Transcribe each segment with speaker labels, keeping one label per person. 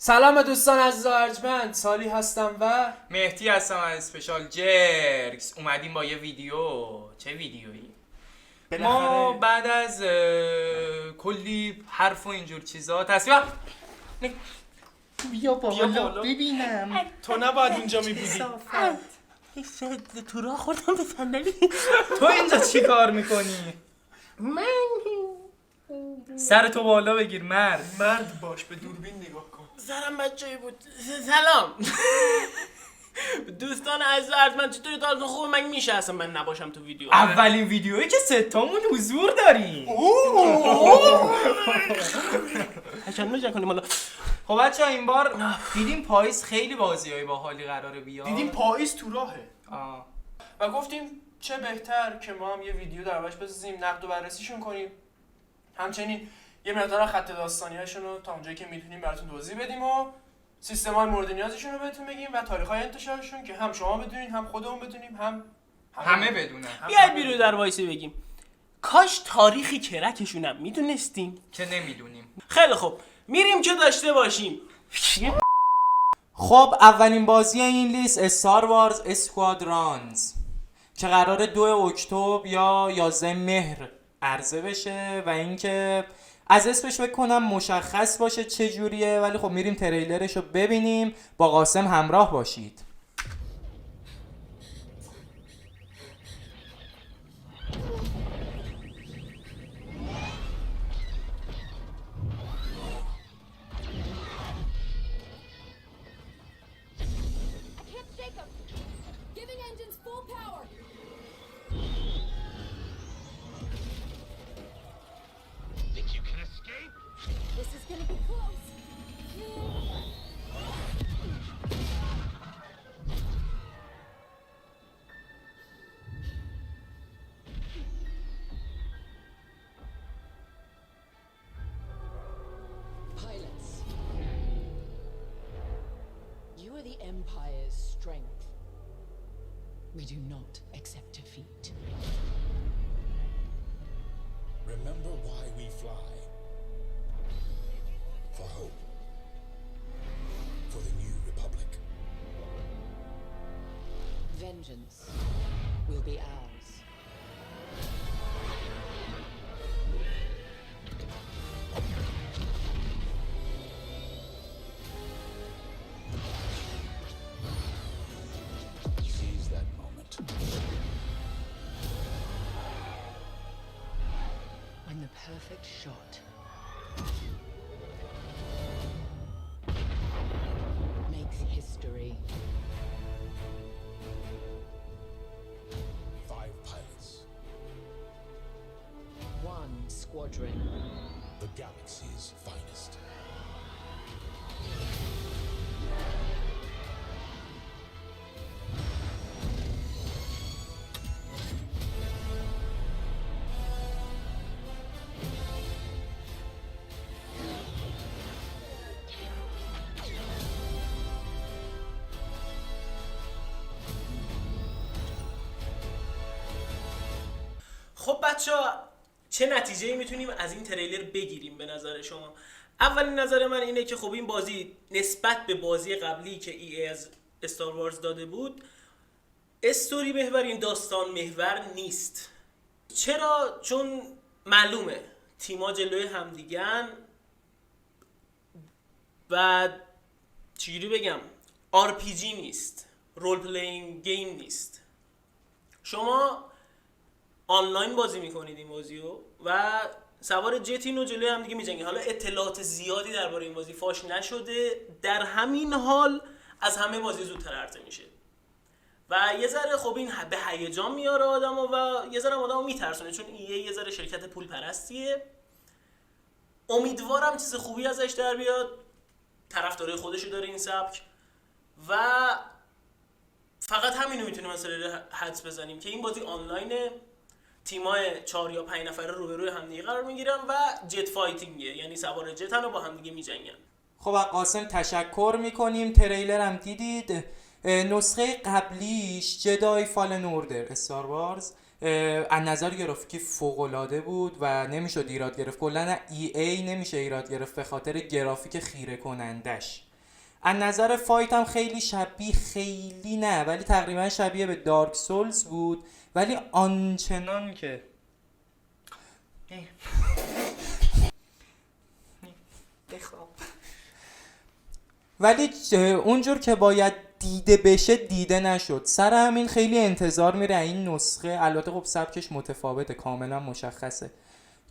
Speaker 1: سلام دوستان عزیز و ارجمند، سالی هستم و
Speaker 2: مهدی هستم از اسپشال جرکس. اومدیم با یه ویدیو. چه ویدیویی؟ ما بعد از کلی حرف و اینجور چیزا تصمیم
Speaker 3: بیا بالا ببینم.
Speaker 1: تو نباید اینجا میبودی.
Speaker 3: تو راه خوردم به صندلی.
Speaker 2: تو اینجا چی کار میکنی؟
Speaker 3: من
Speaker 2: سر تو بالا بگیر
Speaker 1: مرد باش، به دوربین نگاه کن.
Speaker 3: سرم بچه‌ای بود. سلام دوستان عزیز و ارجمند، چطوری؟ حالتون خوبه؟ مگه میشه اصلا من نباشم تو ویدیو؟
Speaker 2: اولین ویدیویی که ستامون حضور داریم.
Speaker 3: تشنج نکنیم حالا.
Speaker 2: خب بچه‌ها این بار دیدیم پاییز خیلی بازیای باحالی قراره بیاد.
Speaker 1: دیدیم پاییز تو راهه
Speaker 2: آه.
Speaker 1: و گفتیم چه بهتر که ما هم یه ویدیو دربارش بسازیم، نقد و بررسیشون کنیم، همچنین یه مقدار خط داستانیاشون رو تا اونجایی که میتونیم براتون توضیح بدیم و سیستم‌های مورد نیازشون رو بهتون بگیم و تاریخ‌های انتشارشون که هم شما بدونین، هم خودمون بدونیم، هم
Speaker 2: همه بدونن.
Speaker 3: بیاید بیرو در وایسی بگیم کاش تاریخی کرکشونم میدونستیم
Speaker 2: که نمیدونیم.
Speaker 3: خیلی خوب، میریم که داشته باشیم.
Speaker 2: خب اولین بازی این لیست استار وارز اسکوادرانز که قراره 2 اکتبر یا 11 مهر عرضه بشه و اینکه از اسمش فکر کنم مشخص باشه چه جوریه، ولی خب میریم تریلرش رو ببینیم. با قاسم همراه باشید.
Speaker 4: Giving engines full power.
Speaker 5: Think you can escape?
Speaker 4: This is gonna be close.
Speaker 6: Pilots, you are the Empire's strength. We do not accept defeat.
Speaker 5: Remember why we fly. For hope. For the new republic.
Speaker 6: Vengeance will be ours.
Speaker 5: Seize that moment.
Speaker 6: When the perfect shot makes history.
Speaker 5: 5 pilots.
Speaker 6: 1 squadron.
Speaker 5: The galaxy's finest.
Speaker 3: خب بچه‌ها، چه نتیجه‌ای میتونیم از این تریلر بگیریم به نظر شما؟ اولین نظر من اینه که خب این بازی نسبت به بازی قبلی که ای از استار وارز داده بود استوری محور، این داستان محور نیست. چرا؟ چون معلومه تیما جلوی همدیگن و چجوری بگم، RPG نیست، رول پلیینگ گیم نیست. شما آنلاین بازی میکنید این بازیو و سوار جتین و جلوی هم دیگه میجنگید. حالا اطلاعات زیادی درباره این بازی فاش نشده، در همین حال از همه بازی زودتر عرضه میشه و یه ذره خب این به هیجان میاره آدمو و یه ذره آدمو میترسونه، چون این یه ذره شرکت پول پرستیه. امیدوارم چیز خوبی ازش در بیاد، طرفدارای خودشو داره این سبک و فقط همینو میتونیم مثلا حدس بزنیم که این بازی آنلاینه، تیمای 4 یا 5 نفره روبروی همدیگه قرار میگیرن و جت فایتینگه، یعنی سوار جتن و با همدیگه میجنگن.
Speaker 2: خب از قاسم تشکر میکنیم. تریلر هم دیدید. نسخه قبلیش جدای فالن اوردر استار وارز از نظر گرافیکی فوق‌العاده بود و نمیشد ایراد گرفت. کلا ای نمیشه ایراد گرفت به خاطر گرافیک خیره کنندش. از نظر فایت هم خیلی شبیه، خیلی نه ولی تقریبا شبیه به دارک سولز بود، ولی آنچنان که ولی اونجور که باید دیده بشه دیده نشد. سر همین خیلی انتظار میره این نسخه، البته خب سبکش متفاوته، کاملا مشخصه،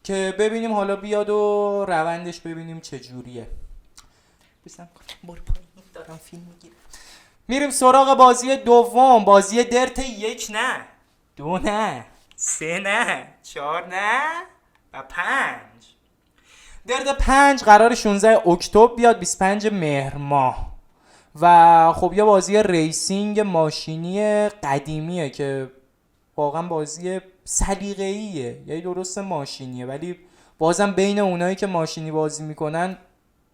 Speaker 2: که ببینیم حالا بیاد و روندش ببینیم چه جوریه. بسم برو پایین دارم فیلم میگیرم. میریم سراغ بازی دوم، بازی درت 1 نه 2 نه 3 نه 4 نه و 5. درت 5 قرار 16 اکتبر بیاد، 25 مهر ماه، و خب یه بازی ریسینگ ماشینی قدیمیه که واقعا بازی سلیقه‌ایه، یعنی درست ماشینیه ولی بازم بین اونایی که ماشینی بازی میکنن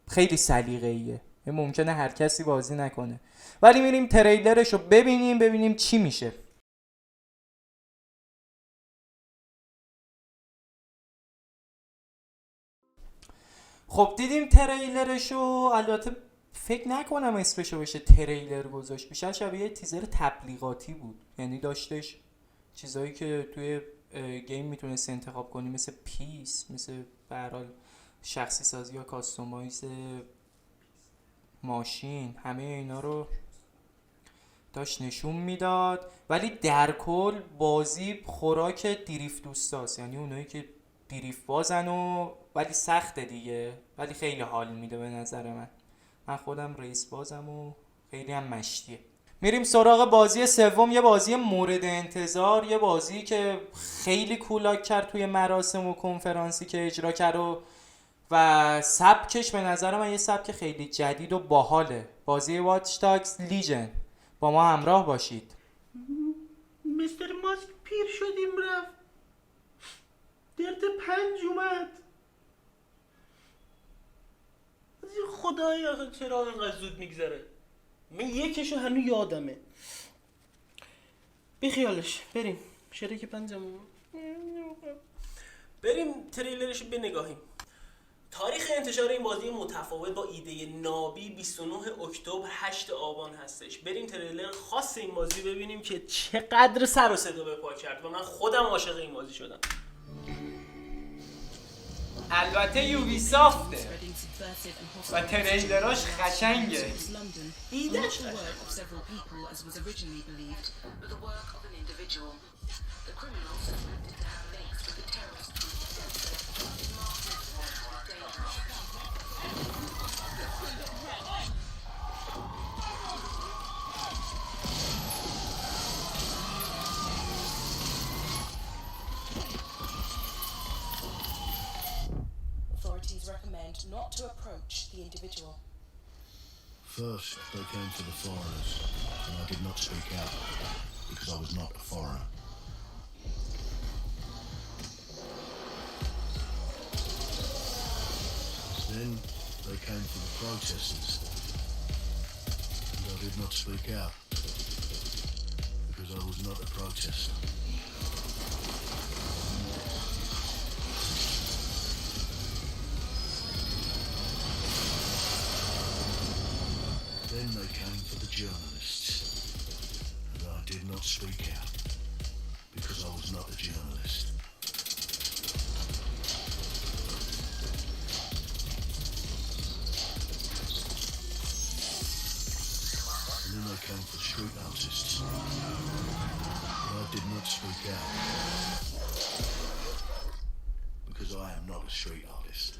Speaker 2: خیلی سلیقه‌ایه، ممکنه هر کسی بازی نکنه، ولی میریم تریلرشو ببینیم چی میشه. خب دیدیم تریلرشو، البته فکر نکنم اسمشو بشه تریلر گذاشت، بیشتر شبیه تیزر تبلیغاتی بود، یعنی داشتش چیزایی که توی گیم میتونست انتخاب کنی مثل پیس، مثل به هر حال شخصی سازی یا کاستومایز ماشین، همه اینا رو داشت نشون میداد، ولی در کل بازی خوراک دریفت دوستاست، یعنی اونایی که دریفت بازن و ولی سخته دیگه، ولی خیلی حال میده به نظر من خودم ریس بازم و خیلی هم مشتیه. میریم سراغ بازی سوم، یه بازی مورد انتظار، یه بازی که خیلی کولاک کرد توی مراسم و کنفرانسی که اجرا کرد و سبکش به نظر من یه سبک خیلی جدید و باحاله. بازی واچ داگز لیژن. با ما همراه باشید.
Speaker 3: مستر ماسک پیر شدیم رفت، درد 5 اومد. خدایا آخه چرا اینقدر زود میگذره؟ من یکشو هنو یادمه. بیخیالش بریم شریک 5 بریم تریلرشو بنگاهیم. تاریخ انتشار این بازی متفاوت با ایده نابی 29 اکتبر 8 آبان هستش. بریم تریلر خاص این بازی ببینیم که چقدر سر و صدا به پا کرد و من خودم عاشق این بازی شدم.
Speaker 2: البته یوبی سافته و تریلراش خشنگه.
Speaker 3: ایدهش
Speaker 6: Authorities recommend not to approach the individual.
Speaker 5: First, they came for the foreigners, and I did not speak out because I was not a foreigner. Then they came for the protesters, and I did not speak out because I was not a protester. Then they came for the journalists, and I did not speak out because I was not a journalist. And then they came for the street artists, and I did not speak out because I am not a street artist.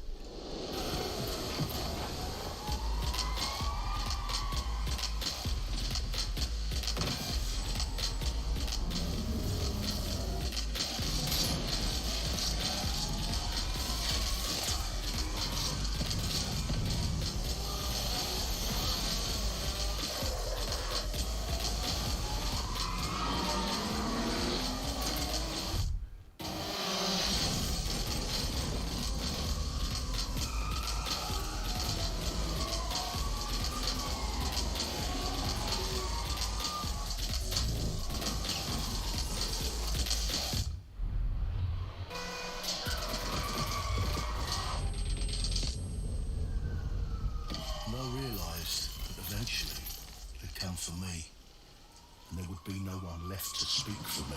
Speaker 5: left to speak for me.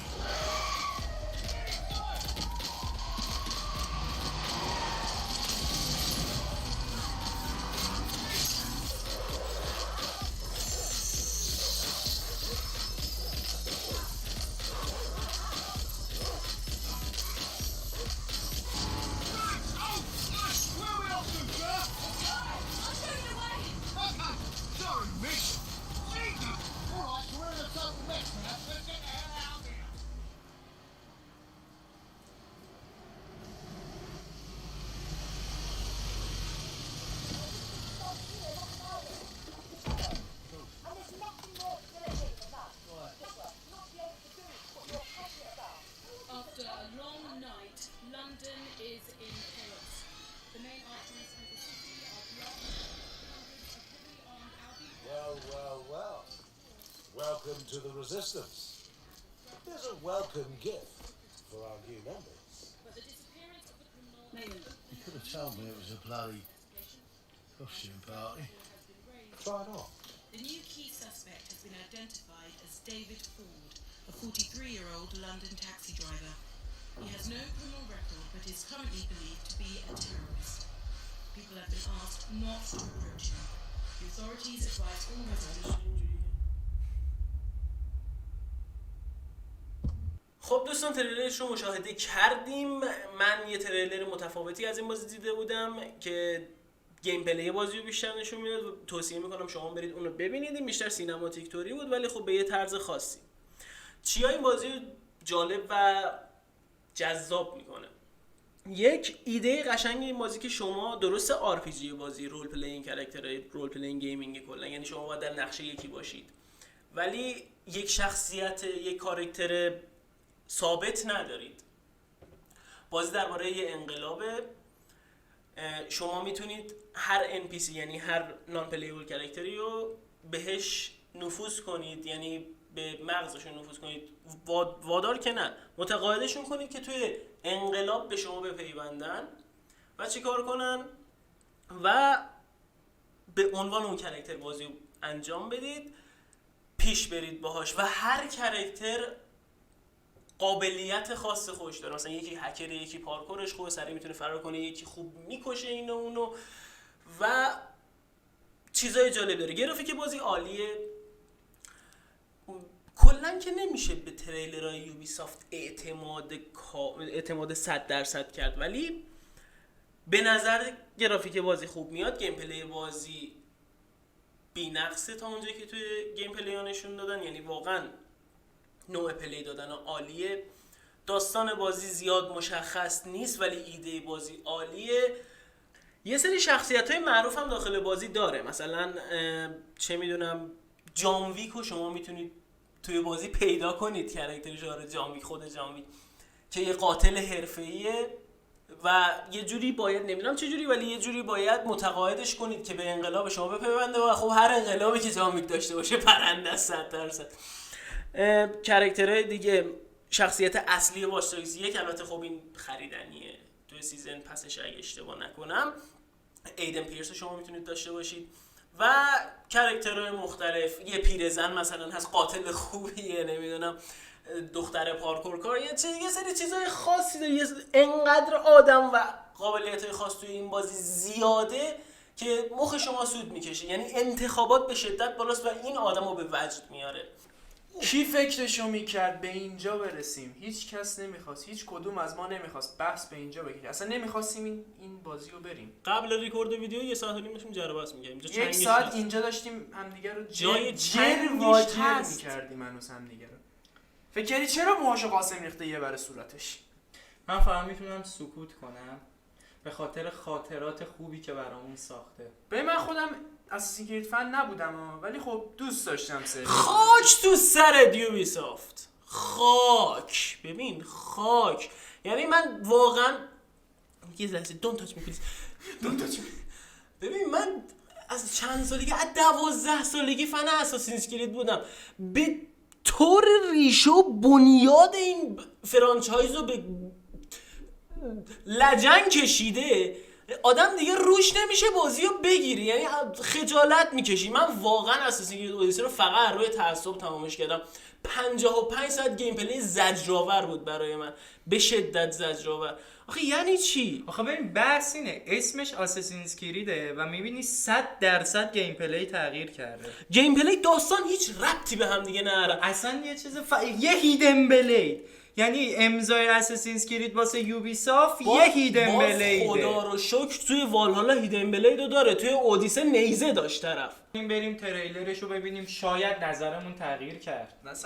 Speaker 7: After a long night, London is in chaos. The main arteries through the city are blocked. Hundreds of heavily armed Albion
Speaker 8: Well. Welcome to the Resistance. Here's a welcome gift for our new members.
Speaker 7: but the disappearance of the criminal
Speaker 5: You could have told me it was a bloody costume party.
Speaker 8: Try it on.
Speaker 9: The new key suspect has been identified as David Ford, a 43-year-old London taxi driver. He has no criminal record but is currently believed to be a terrorist. People have been asked not to approach him. The authorities advise all residents.
Speaker 3: خب دوستان تریلرش رو مشاهده کردیم. من یه تریلر متفاوتی از این بازی دیده بودم که گیم پلی بازی رو بیشتر نشون میداد و توصیه میکنم شما برید اون رو ببینید. این بیشتر سینماتیک توری بود ولی خب به یه طرز خاصی. چیا این بازی رو جالب و جذاب میکنه؟ یک ایده قشنگ این بازی که شما درست RPG بازی رول پلیینگ کاراکتر رول پلیینگ گیمینگ کلا، یعنی شما باید در نقشه یکی باشید ولی یک شخصیت یک کاراکتر ثابت ندارید. بازی درباره یه انقلابه. شما میتونید هر NPC یعنی هر نان پلیبل کاراکتری رو بهش نفوذ کنید، یعنی به مغزشون نفوذ کنید، وادار که نه، متقاعدشون کنید که توی انقلاب به شما بپیوندن و چیکار کنن و به عنوان اون کاراکتر بازی رو انجام بدید، پیش برید باهاش و هر کاراکتر قابلیت خاص خودش داره. مثلا یکی هکره، یکی پارکورش خوبه، سریع میتونه فرار کنه، یکی خوب میکشه اینو اونو و چیزای جالب داره. گرافیک بازی عالیه. کلا که نمیشه به تریلرهای یوبیسافت اعتماد 100% کرد ولی به نظر گرافیک بازی خوب میاد. گیم پلی بازی بی‌نقصه تا اونجایی که توی گیم پلی ها نشون دادن، یعنی واقعا نوع پلی دادن عالیه. داستان بازی زیاد مشخص نیست ولی ایده بازی عالیه. یه سری شخصیت های معروف هم داخل بازی داره، مثلا چه میدونم جان ویک رو شما میتونید توی بازی پیدا کنید، کاراکتر ژانر جان ویک، خود جان ویک که یه قاتل حرفه‌ایه و یه جوری باید، نمیدونم چه جوری ولی یه جوری باید متقاعدش کنید که به انقلاب شما بپیونده و خب هر انقلابی که جان ویک داشته باشه پرنده است 100%. کاراکترهای دیگه، شخصیت اصلی واچ داگز یک، البته خب این خریدنیه توی سیزن پسش اگه اشتباه نکنم، ایدن پیرس رو شما میتونید داشته باشید و کاراکترهای مختلف. یه پیرزن مثلا هست قاتل خوبیه، نمیدونم دختر پارکورکار، یه سری چیزای خاصی داره. انقدر آدم و قابلیت‌های خاص توی این بازی زیاده که مخ شما سود میکشه، یعنی انتخابات به شدت بالاست و این آدمو به وجد میاره.
Speaker 1: کی فکرشو میکرد به اینجا برسیم؟ هیچ کس نمیخواست، هیچ کدوم از ما نمیخواست بحث به اینجا بگیره. اصلا نمیخواستیم این بازی رو بریم.
Speaker 3: قبل ریکورد ویدیو 1 ساعت و نیم داشتیم جر بحث می‌کردیم.
Speaker 1: یک ساعت اینجا داشتیم همدیگه رو
Speaker 3: جای
Speaker 1: جر میکردیم هنوز همدیگه رو. فکر کردی چرا موهاشو قاسم ریخته یه بر صورتش؟
Speaker 2: من فقط میتونم سکوت کنم به خاطر خاطرات خوبی که برامون ساخته.
Speaker 1: به من خودم اساسین کرید فن نبودم ولی خب دوست داشتم سری.
Speaker 3: خاک تو سر یوبیسافت، خاک، ببین خاک. یعنی من واقعا یه لحظه don't touch me please.
Speaker 1: don't touch me.
Speaker 3: ببین من از چند سالگی، از 12 سالگی فن اساسینز کرید بودم. به طور ریشه و بنیاد این فرانچایز رو به لجن کشیده. آدم دیگه روش نمیشه بازی رو بگیری، یعنی خجالت میکشی. من واقعا اساسین کرید اودیسه رو فقط روی تعصب تمامش کردم. 55 ساعت گیم پلی زجرآور بود برای من، به شدت زجرآور. آخه یعنی چی؟
Speaker 2: آخه ببین بحث اینه اسمش آساسینز کریده و میبینی 100% گیم پلی تغییر کرده.
Speaker 3: گیم پلی داستان هیچ ربطی به هم دیگه نداره.
Speaker 2: اصلا یه چیز یه هیدن بلید، یعنی امضای اساسینز کرید واسه یوبی سافت یه هیدن بلیده.
Speaker 3: خدا رو شکر توی والهالا هیدن بلید رو داره، توی اودیسه نیزه داشت طرف.
Speaker 2: بریم تریلرش رو ببینیم، شاید نظرمون تغییر کرد.
Speaker 1: نه 100%.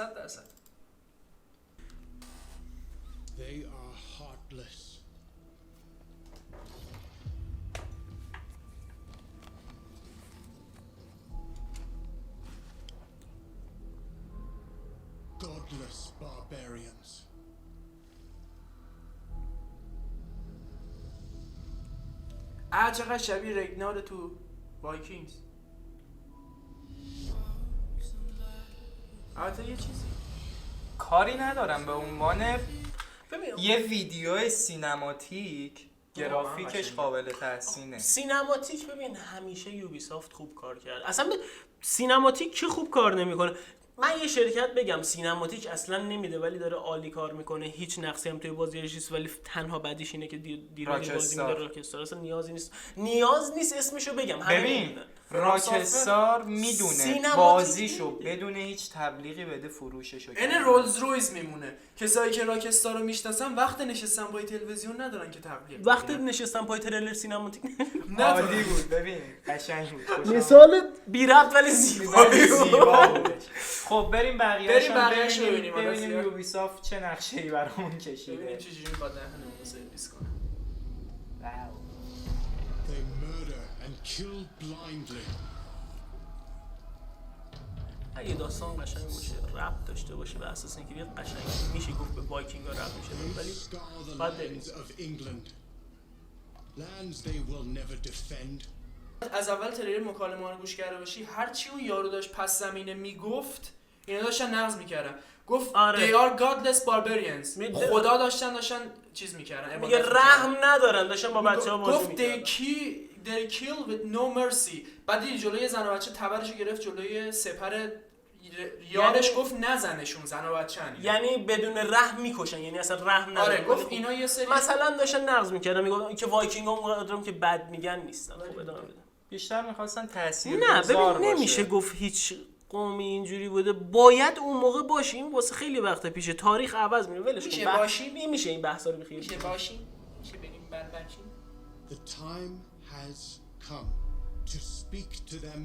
Speaker 5: They are heartless. Godless barbarians.
Speaker 1: چقدر شبیه رگنار تو وایکینگز. البته یه چیزی
Speaker 2: کاری ندارم به عنوان
Speaker 3: ببین
Speaker 2: یه ویدیو سینماتیک گرافیکش قابل تحسینه.
Speaker 3: سینماتیک ببین همیشه یوبی سافت خوب کار کرد. اصلا سینماتیک چه خوب کار نمیکنه. من یه شرکت بگم سینماتیک اصلا نمیده ولی داره عالی کار میکنه، هیچ نقصی هم توی بازیش نیست، ولی تنها بدیش اینه که دیروز بازی میده راکستار. اصلا نیاز نیست اسمشو بگم.
Speaker 2: ببین راکستار میدونه بازیشو بدون هیچ تبلیغی بده فروششو.
Speaker 1: این رولز رویز میمونه. کسایی که راکستار رو میشناسن وقت نشستن پای تلویزیون ندارن که تبلیغ
Speaker 3: وقت نشستن پای تریلر سینماتیک
Speaker 2: عالی بود. ببین قشنگ بود.
Speaker 3: مثال بی ربط ولی زیبا
Speaker 2: بود. خب بریم بقیه‌اش رو ببینیم یوبی سافت چه نقشه‌ای برامون کشیده.
Speaker 1: ببینیم چه جوری می‌خواد دهنمون رو سرویس کنه.
Speaker 5: They murder and kill blindly.
Speaker 3: اگه داستان قشنگ باشه، ربط داشته باشه به اساس اینکه قشنگ میشه گفت به وایکینگ‌ها ربط میشه، ولی
Speaker 5: Scar the
Speaker 3: بعد
Speaker 5: lands of England. Lands they will never defend.
Speaker 1: از اول تریلر مکالمه رو گوش کرده باشی، هر چی اون یارو داشت پس زمینه میگفت اینا داشتن نقض میکردن. گفت
Speaker 3: آره.
Speaker 1: they are godless barbarians. خدا داشتن چیز میکردن.
Speaker 3: میگه رحم ندارن، داشتن با بچه‌ها بازی میکردن.
Speaker 1: گفت they kill with no mercy. بعد دیدی جلوی زن و بچه تبرشو گرفت جلوی سپر یارش، گفت نزنشون زن و بچه‌ن.
Speaker 3: یعنی بدون رحم میکشن، یعنی اصلا رحم ندارن.
Speaker 1: آره گفت اینا یه سری
Speaker 3: مثلا داشتن نقض میکردن، میگفتن که وایکینگ‌ها اونقدرام که بد میگن نیستن. خب ادامه بده.
Speaker 2: بیشتر می‌خواستن تاثیر
Speaker 3: نه
Speaker 2: گذار
Speaker 3: ببین نمیشه گفت هیچ قومی اینجوری بوده. باید اون موقع باشیم، واسه خیلی وقت پیشه تاریخ عوض میشه. ولش
Speaker 1: میشه
Speaker 3: کن.
Speaker 1: باشیم،
Speaker 3: نمیشه این بحثا رو بخیر.
Speaker 1: میشه باشیم، میشه بریم بربرچیم.
Speaker 5: The time has come to speak to them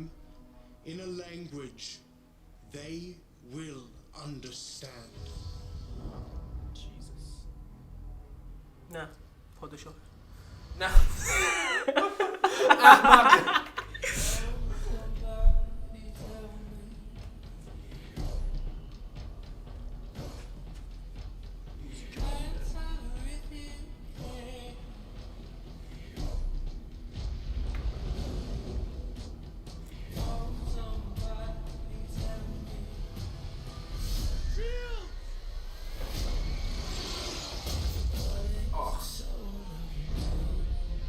Speaker 5: in a language they will understand.
Speaker 3: نه پادشاه
Speaker 1: نه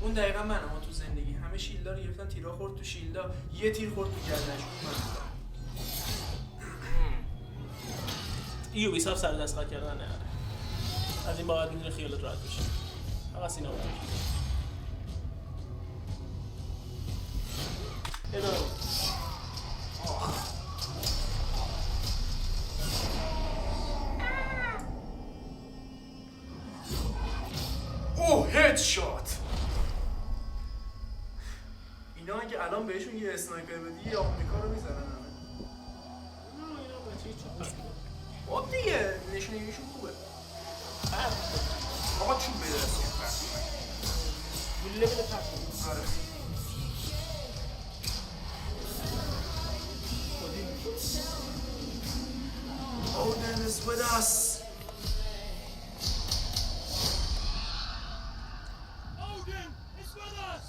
Speaker 1: اون دقیقا من اما تو زندگی همه شیلدا رو گرفتن، تیرا خورد تو شیلدا، یه تیر خورد تو گردنش. اون من
Speaker 3: یوبی سافت سر دست خواهد کردن نه. از این باید میدونه خیالت راحت بشه. فقط سینماتیک. ادامه.
Speaker 1: اوه هدشات. اینا اگه الان بهشون یه اسنایپر بدی یه آمریکا رو میزنن همه. خب دیگه نشونگیشون خوبه. آقا چوب بده دستم.
Speaker 3: گوله بده پس.
Speaker 1: آره. Odin is with us.
Speaker 5: Odin is with us.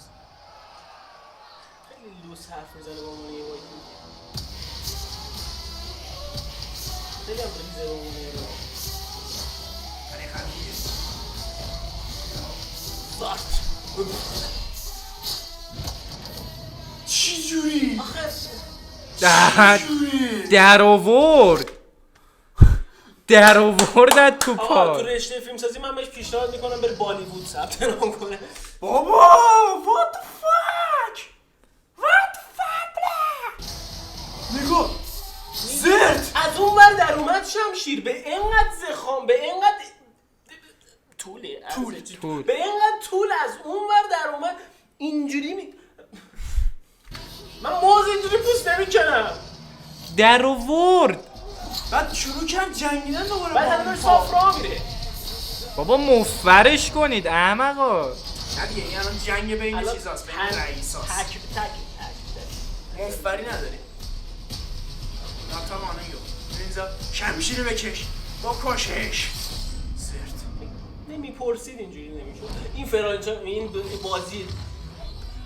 Speaker 3: خیلی لوس حرف میزنه با عنوان یه وایکینگ. خیلی هم ریزه با عنوان یه
Speaker 1: خیلی خمیه.
Speaker 3: ساخت.
Speaker 2: در آورد تو
Speaker 3: آقا تو
Speaker 2: پا.
Speaker 3: رشته فیلم سازی من بهش پیشنهاد میکنم بره بالیوود ثبت نام کنه.
Speaker 1: بابا what the fuck نگاه زرت
Speaker 3: از اون ور در اومد شمشیر به اینقدر زخام، به اینقدر طوله
Speaker 2: طول.
Speaker 3: به اینقدر طول از اون ور در اومد اینجوری من موز اینجوری پوست نمیکنم.
Speaker 2: در آورد.
Speaker 1: بعد شروع کرد جنگیدن دوباره
Speaker 3: بعد
Speaker 1: با
Speaker 3: همه
Speaker 1: اون
Speaker 3: صاف
Speaker 1: پا.
Speaker 3: راه میره.
Speaker 2: بابا مفرش کنید احمقا.
Speaker 1: نه دیگه این الان جنگ بین
Speaker 3: الان
Speaker 1: چیزاست، بین
Speaker 3: تک
Speaker 1: رئیساست.
Speaker 3: تک
Speaker 1: مفبری نداریم. ناتامانه یو اینجا شمشیر بکش با کشش زرت.
Speaker 3: نمیپرسید اینجوری نمیشد. این فرانچایز این بازی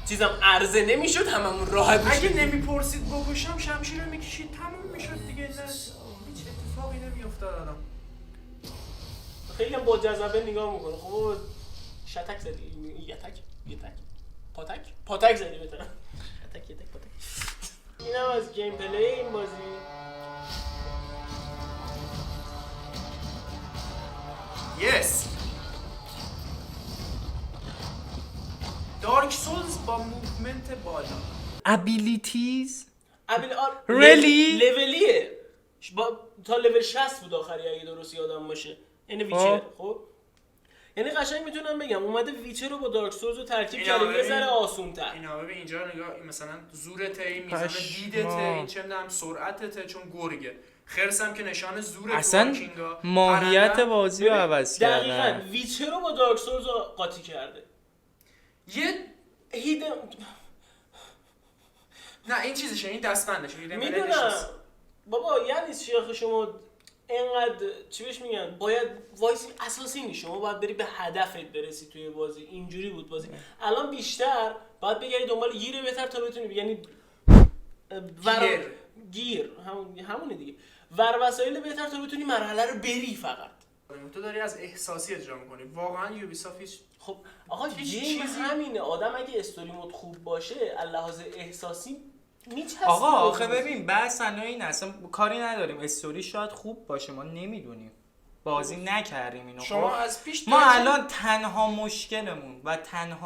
Speaker 3: چیزم عرضه نمیشد هممون راحت
Speaker 1: اگه
Speaker 3: میشد.
Speaker 1: نمیپرسید بکشم شمشیر رو میکشید تموم میشد دیگه. نه هیچ اتفاقی نمیافتاد الان.
Speaker 3: خیلی هم با جذبه نگاه میکنه. خب شتک زدی یتک پاتک زدی بهتره. یتک پاتک. این هم از گیم پلی این بازی.
Speaker 1: یس دارک سولز با موومنت بالا.
Speaker 2: ابیلیتیز
Speaker 3: Really؟ لولیه تا لول 60 بود آخری اگه درست یادم باشه. یعنی ویچر خب یعنی قشنگ میتونم بگم اومده ویچر رو با دارک سولز رو ترکیب کرده یه ذره آسون‌تر.
Speaker 1: اینا ببین اینجا نگاه، این مثلا زورته، این میزان دیدته، این چه میدونم سرعتته چون گرگه. خرسم که نشان زوره.
Speaker 2: اصلا ماهیت بازی رو عوض
Speaker 3: دقیقاً
Speaker 2: کردن.
Speaker 3: ویچر رو با دارک سولز رو قاطی کرده.
Speaker 1: یه
Speaker 3: هیدن
Speaker 1: نه این چیزشه، این دستبندشه.
Speaker 3: میدونم بابا یعنی چی آخه شما اینقدر چی بهش میگن باید وایس اساسی نیست، شما باید بری به هدفت برسی توی بازی. اینجوری بود بازی. الان بیشتر باید بگردی دنبال گیر بهتر تا بتونی یعنی گیر همونه دیگه ور وسایل بهتر تا بتونی مرحله رو بری. فقط
Speaker 1: تو داری از احساسی اجرا میکنی. واقعا یوبیسافت هیچ
Speaker 3: خب آقا چیزی همینه. آدم اگه استوری مود خوب باشه لحاظ احساسی میچسبه.
Speaker 2: آقا آخه ببین بحث الان این اصلا کاری نداریم استوری شاید خوب باشه ما نمیدونیم بازی نکردیم اینو.
Speaker 1: شما از پیش
Speaker 2: ما الان تنها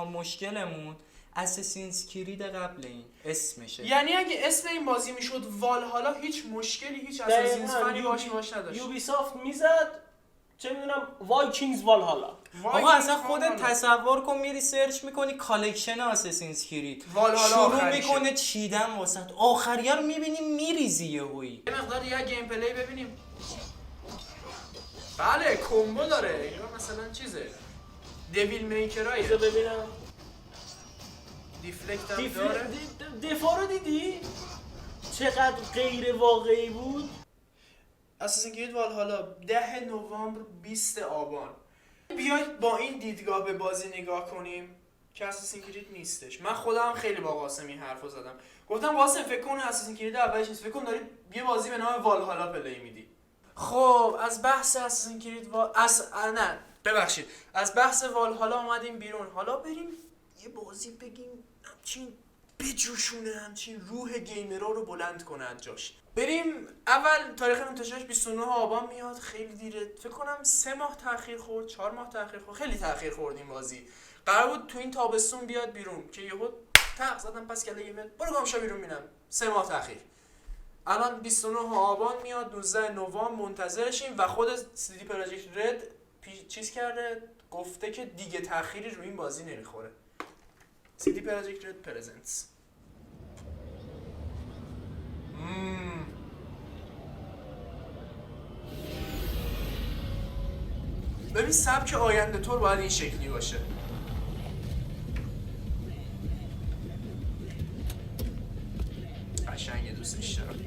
Speaker 2: مشکلمون اساسینز کرید قبل این اسمشه.
Speaker 1: یعنی اگه اسم این بازی میشد والهالا هیچ مشکلی هیچ اساسینز فنی باش نداشت.
Speaker 3: یوبیسافت میزد چه میدونم وایکینگز والهالا.
Speaker 2: آقا اصلا خودت تصور کن میری سرچ میکنی کالکشن اساسینز کرید شروع میکنه چیدن واسط آخریه رو میبینی میریزی یهویی.
Speaker 1: یه مقدار یه گیم پلی ببینیم. بله کومبو داره. یا مثلا چیزه دیویل میکرایه.
Speaker 3: بذار ببینم.
Speaker 1: دیفلکت هم داره.
Speaker 3: دفاع رو دیدی؟ چقدر غیر واقعی بود.
Speaker 1: اساسین کرید والهالا 10 نوامبر 20 آبان. بیاید با این دیدگاه به بازی نگاه کنیم که اساسین کرید نیستش. من خودم خیلی با قاسم این حرفو زدم. گفتم قاسم فکر کن اساسین کرید اولش نیست. فکر کن داری یه بازی به نام والهالا پلی میدی. خب از بحث اساسین کرید از بحث والهالا اومدیم بیرون. حالا بریم یه بازی بگیم همچین بجوشونه، همچین روح گیمرها رو بلند کنه از جاش. بریم اول تاریخ انتشارش 29 آبان میاد. خیلی دیره، فکر کنم 3 ماه تاخیر خورد، 4 ماه تاخیر خورد. خیلی تاخیر خورد این بازی. قرار بود تو این تابستون بیاد بیرون که یهو تق زدم پس کله گیمر برو گامشا بیرون بینم. 3 ماه تاخیر. الان 29 آبان میاد، 19 نوامبر منتظرشیم و خود CD پروژکت رد چیز کرده گفته که دیگه تأخیری روی این بازی نمیخوره. CD پروژکت رد پرزنتس. ببین سبک آینده طور باید این شکلی باشه. قشنگه، دوستش دارم.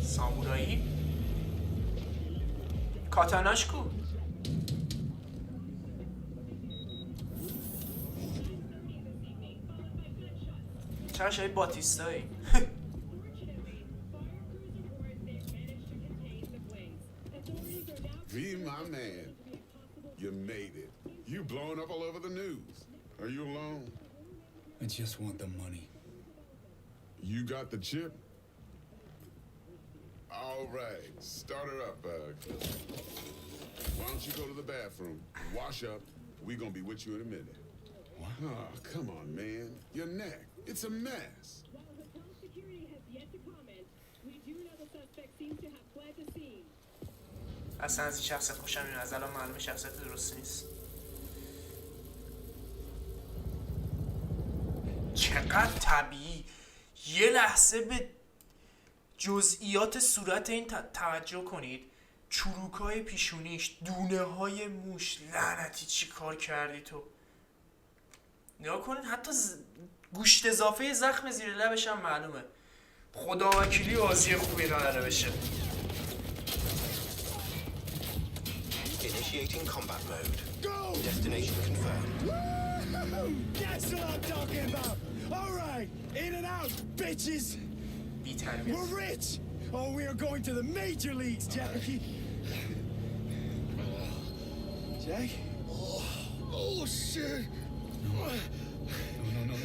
Speaker 1: سامورایی کاتاناش کو؟ چرا شبیه باتیستایی؟
Speaker 10: V, my man, you made it. You blown up all over the news. Are you alone? I just want the money.
Speaker 11: You got the chip? All right, start her up. Why don't you go to the bathroom, wash up? We gonna be with you in a minute.
Speaker 10: What?
Speaker 11: Oh, come on, man. Your neck. It's a mess.
Speaker 7: While hotel security has yet to comment, we do know the suspect seems to have fled the scene.
Speaker 1: اصلا از این شخصیت خوشم نمیاد. از الان معلومه شخصیت درستی نیست. چقدر طبیعی. یه لحظه به جزئیات صورت این توجه کنید. چروکای پیشونیش، دونه های موش. لعنتی چی کار کردی تو؟ نگاه کنید حتی گوشت اضافه زخم زیر لبش هم معلومه. خدا وکیلی بازی خوبی قراره بشه.
Speaker 12: Initiating combat mode. Go! Destination confirmed.
Speaker 10: That's what I'm talking about! Alright, in and out, bitches! We're rich! Oh, we are going to the major leagues, Jackie! Jack? Oh, shit! No.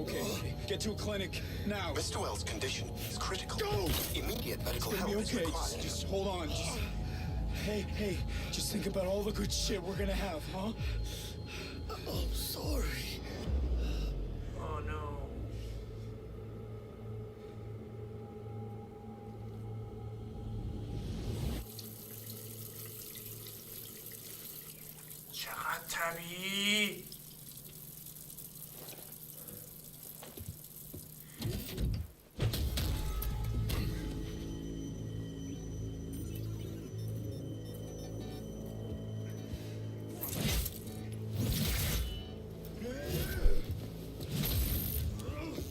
Speaker 10: Okay, get to a clinic now.
Speaker 12: Mr. Wells' condition is critical.
Speaker 10: Go!
Speaker 12: Immediate medical
Speaker 10: It's gonna
Speaker 12: help
Speaker 10: be okay.
Speaker 12: is required.
Speaker 10: Just hold on. Hey, just think about all the good shit we're gonna have, huh? I'm sorry.
Speaker 1: Oh no. چقدر طبیعی.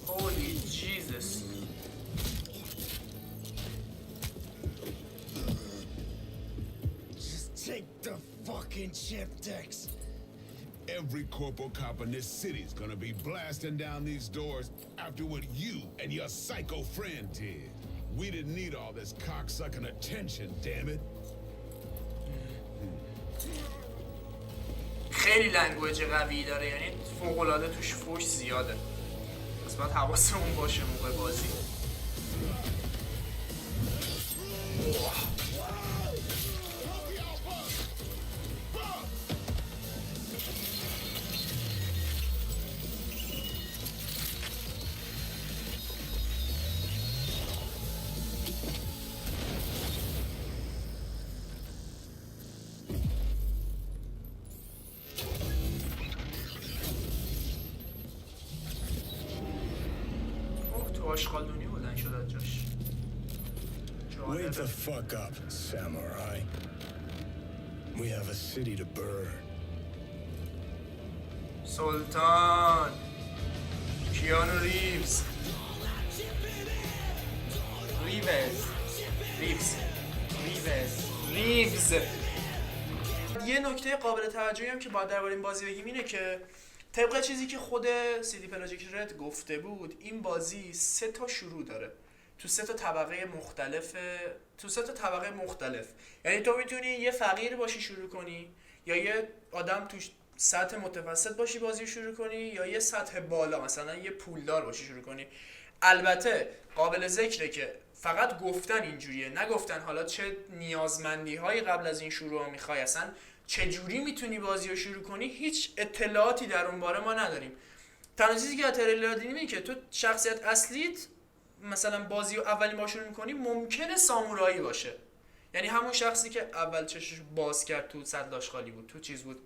Speaker 1: Holy Jesus.
Speaker 10: Just take the fucking chip, Dex.
Speaker 11: Every corporal cop in this city is gonna be blasting down these doors after what you and your psycho friend did. We didn't need all this cocksucking attention, damn it.
Speaker 1: خیلی لنگویج قوی داره، یعنی فوق‌العاده توش فوش زیاده. پس باید حواسمون باشه موقع بازی. آشغالدونی بودن شد از جاش.
Speaker 10: Wake the fuck up, samurai. We have a city to burn.
Speaker 1: سلطان کیانو ریوز. یه نکته قابل توجهی هم که باید درباره این بازی بگیم اینه که طبق چیزی که خود CD پروژکت رد گفته بود، این بازی 3 تا شروع داره تو 3 تا طبقه مختلف. یعنی تو میتونی یه فقیر باشی شروع کنی، یا یه آدم تو سطح متوسط باشی بازی شروع کنی، یا یه سطح بالا مثلا یه پولدار باشی شروع کنی. البته قابل ذکره که فقط گفتن اینجوریه، نگفتن حالا چه نیازمندی هایی قبل از این شروع میخوای، اصلا چجوری میتونی بازی رو شروع کنی، هیچ اطلاعاتی در اون باره ما نداریم. تنها چیزی که تریلر دیدیم اینه که تو شخصیت اصلیت مثلا بازی رو اولین بار شروع میکنی ممکنه سامورایی باشه، یعنی همون شخصی که اول چشش باز کرد تو سد آشغالی بود، تو چیز بود،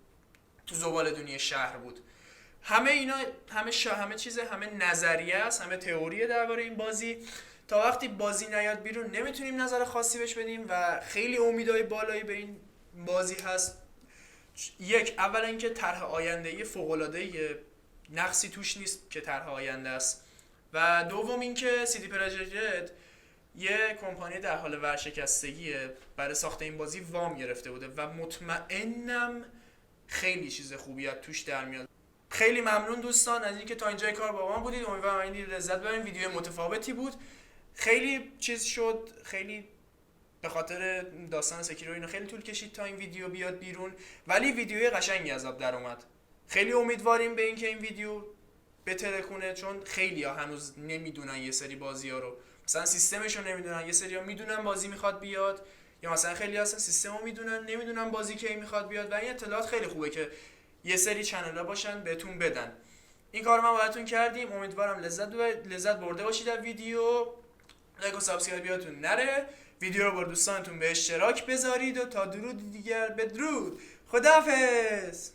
Speaker 1: تو زباله‌دونی شهر بود. همه اینا همه چیز همه نظریه است، همه تئوریه درباره این بازی. تا وقتی بازی نیاد بیرون نمیتونیم نظر خاصی بهش بدیم و خیلی امیدهای بالایی به این بازی هست. یک، اولا اینکه طرح آینده‌ای فوق‌العاده نقصی توش نیست که طرح آینده است، و دوم اینکه CD پروژکت رد یه کمپانی در حال ورشکستگیه، برای ساخت این بازی وام گرفته بوده و مطمئنم خیلی چیز خوبی از توش در میاد. خیلی ممنون دوستان از اینکه تا اینجای کار با ما بودید. امیدوارم این لذت ببرید. ویدیو متفاوتی بود، خیلی چیز شد، خیلی به خاطر داستان سکیرو اینو خیلی طول کشید تا این ویدیو بیاد بیرون، ولی ویدیوی قشنگی از آب در اومد. خیلی امیدواریم به اینکه این ویدیو بترکونه، چون خیلی ها هنوز نمیدونن یه سری بازی ها رو، مثلا سیستمش رو نمیدونن، یه سری ها میدونن بازی میخواد بیاد، یا مثلا خیلی هستن سیستم رو میدونن نمیدونن بازی کی میخواد بیاد، و این اطلاعات خیلی خوبه که یه سری چنل ها باشن بهتون بدن. این کار ما براتون کردیم، امیدوارم لذت برده باشید از ویدیو. لایک و سابسکرایب یادتون نره، ویدیو رو با دوستانتون به اشتراک بذارید و تا درود دیگر بدرود، خداحافظ.